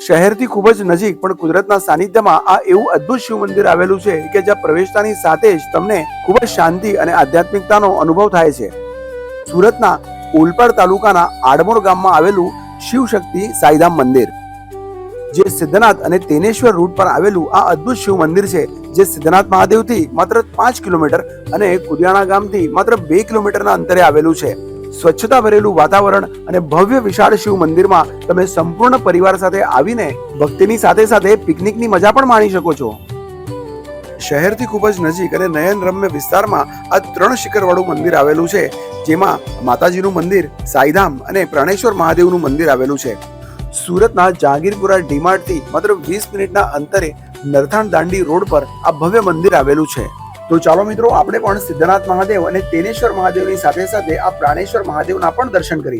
શહેરથી ખૂબ જ નજીક પણ કુદરતના સાનિધ્યમાં આ એવું અદ્ભુત શિવ મંદિર આવેલું છે કે જ્યાં પ્રવેશતાની સાથે જ તમને ખૂબ જ શાંતિ અને આધ્યાત્મિકતાનો અનુભવ થાય છે. સુરતના ઓલપાડ તાલુકાના આડમોર ગામમાં આવેલું શિવ શક્તિ સાઈધામ મંદિર, જે સિદ્ધનાથ અને તેનેશ્વર રૂટ પર આવેલું આ અદ્ભુત શિવ મંદિર છે, જે સિદ્ધનાથ મહાદેવથી માત્ર 5 કિલોમીટર અને કુદિયાણા ગામથી માત્ર 2 કિલોમીટરના અંતરે આવેલું છે. સ્વચ્છતા ભરેલું વાતાવરણ અને ભવ્ય વિશાળ શિવ મંદિરમાં તમે સંપૂર્ણ પરિવાર સાથે આવીને ભક્તિની સાથે સાથે પિકનિકની મજા પણ માણી શકો છો. શહેરથી ખૂબ જ નજીક અને નયનરમ્ય વિસ્તારમાં આ 3 શિખરવાળું મંદિર આવેલું છે, જેમાં માતાજીનું મંદિર, સાઈધામ અને પ્રાણેશ્વર મહાદેવનું મંદિર આવેલું છે. સુરતના જહાંગીરપુરા ડીમાર્ટથી માત્ર 20 મિનિટના અંતરે નરથાણ દાંડી રોડ પર આ ભવ્ય મંદિર આવેલું છે. તો ચાલો મિત્રો, આપણે પણ સિદ્ધનાથ મહાદેવ અને તેનેશ્વર મહાદેવની સાથે સાથે આ પ્રાણેશ્વર મહાદેવના પણ દર્શન કરીએ.